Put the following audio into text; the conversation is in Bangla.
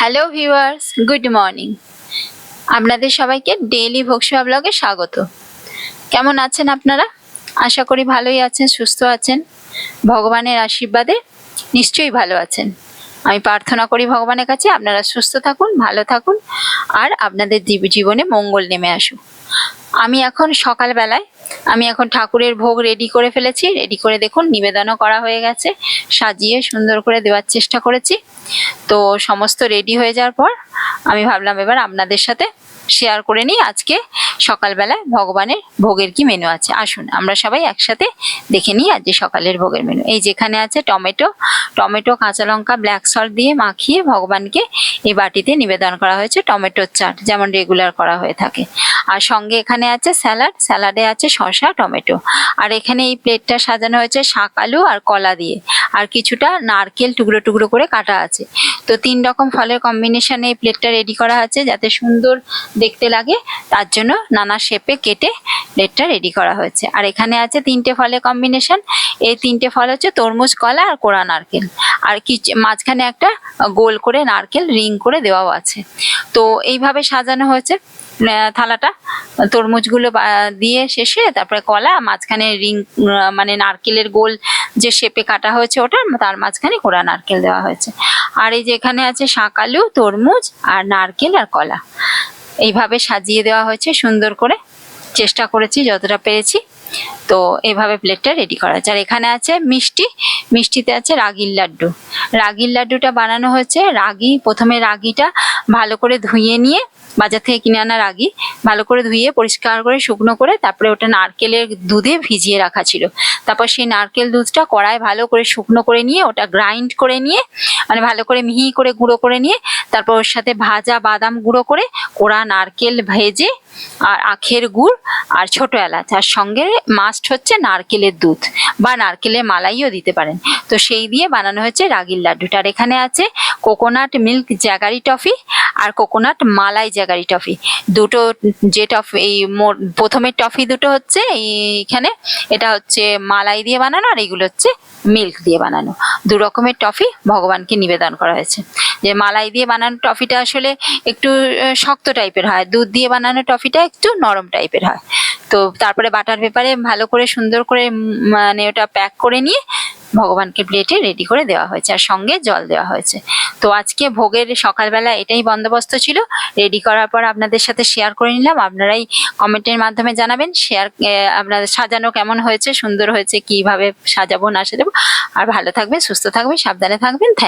Hello viewers, good morning. আপনাদের সবাইকে ডেইলি ভোগসেবা ব্লগে স্বাগত। কেমন আছেন আপনারা? আশা করি ভালোই আছেন, সুস্থ আছেন। ভগবানের আশীর্বাদে নিশ্চয়ই ভালো আছেন। আমি প্রার্থনা করি ভগবানের কাছে আপনারা সুস্থ থাকুন, ভালো থাকুন আর আপনাদের জীবনে মঙ্গল নেমে আসুক। আমি এখন ঠাকুরের ভোগ রেডি করে ফেলেছি। রেডি করে দেখুন নিবেদনও করা হয়ে গেছে, সাজিয়ে সুন্দর করে দেওয়ার চেষ্টা করেছি। তো সমস্ত রেডি হয়ে যাওয়ার পর আমি ভাবলাম এবার আপনাদের সাথে শেয়ার করে নিই আজকে সকালবেলায় ভগবানের ভোগের কি মেনু আছে। আসুন আমরা সবাই একসাথে দেখে নিই আজকে সকালের ভোগের মেনু। এই যেখানে আছে টমেটো কাঁচা লঙ্কা ব্ল্যাক সল্ট দিয়ে মাখিয়ে ভগবানকে এই বাটিতে নিবেদন করা হয়েছে। টমেটোর চাট যেমন রেগুলার করা হয়ে থাকে। আর সঙ্গে এখানে আছে স্যালাডে আছে শসা টমেটো। আর এখানে এই প্লেটটা সাজানো হয়েছে শাক আলু আর কলা দিয়ে, আর কিছুটা নারকেল টুকরো টুকরো করে কাটা আছে। তো 3 রকম ফলের কম্বিনেশনে এই প্লেটটা রেডি করা আছে যাতে সুন্দর দেখতে লাগে, তার জন্য নানা শেপে কেটে প্লেটটা রেডি করা হয়েছে। আর এখানে আছে 3টে ফলের কম্বিনেশন। এই 3টে ফল হচ্ছে তরমুজ, কলা আর কোরা নারকেল। আর মাঝখানে একটা গোল করে নারকেল রিং করে দেওয়াও আছে। তো এইভাবে সাজানো হয়েছে থালাটা। তরমুজগুলো দিয়ে শেষে তারপরে কলা, মাঝখানে রিং মানে নারকেলের গোল যে শেপে কাটা হয়েছে ওটা, তার মাঝখানে কোরা নারকেল দেওয়া হয়েছে। আর এই যে এখানে আছে শাক আলু, তরমুজ আর নারকেল আর কলা, এইভাবে সাজিয়ে দেওয়া হয়েছে সুন্দর করে। চেষ্টা করেছি যতটা পেরেছি। তো এইভাবে প্লেটটা রেডি করা হয়েছে। আর এখানে আছে মিষ্টিতে আছে রাগির লাড্ডুটা বানানো হয়েছে। প্রথমে রাগিটা ভালো করে ধুয়ে নিয়ে, বাজার থেকে কিনে আনা রাগি ভালো করে ধুয়ে পরিষ্কার করে শুকনো করে তারপরে ওটা নারকেলের দুধে ভিজিয়ে রাখা ছিল। তারপর সেই নারকেল দুধটা কড়ায় ভালো করে শুকনো করে নিয়ে ওটা গ্রাইন্ড করে নিয়ে, মানে ভালো করে মিহি করে গুঁড়ো করে নিয়ে, তারপর ওর সাথে ভাজা বাদাম গুঁড়ো করে কোড়া নারকেল ভেজে আর আখের গুড় আর ছোট এলাচ, আর সঙ্গে মাস্ট হচ্ছে নারকেলের দুধ বা নারকেলের মালাইও দিতে পারেন। তো সেই দিয়ে বানানো হয়েছে রাগির লাড্ডুটা। আর এখানে আছে কোকোনাট মিল্ক জ্যাগারি টফি আর কোকোনাট মালাই জ্যাগারি টফি দুটো। যে টফি এই প্রথমের টফি দুটো হচ্ছে এইখানে, এটা হচ্ছে মালাই দিয়ে বানানো আর এইগুলো হচ্ছে মিল্ক দিয়ে বানানো। 2 রকমের টফি ভগবানকে নিবেদন করা হয়েছে। যে মালাই দিয়ে বানানো টফিটা আসলে একটু শক্ত টাইপের হয়, দুধ দিয়ে বানানো টফিটা একটু নরম টাইপের হয়। তো তারপরে বাটার পেপারে ভালো করে সুন্দর করে মানে ওটা প্যাক করে নিয়ে ভগবানকে প্লেটে রেডি করে দেওয়া হয়েছে, আর সঙ্গে জল দেওয়া হয়েছে। তো আজকে ভোগের সকালবেলা এটাই বন্দোবস্ত ছিল। রেডি করার পর আপনাদের সাথে শেয়ার করে নিলাম। আপনারাই কমেন্টের মাধ্যমে জানাবেন আপনাদের সাজানো কেমন হয়েছে, সুন্দর হয়েছে, কিভাবে সাজাবো না সাজাবো। আর ভালো থাকবেন, সুস্থ থাকবেন, সাবধানে থাকবেন। থ্যাংক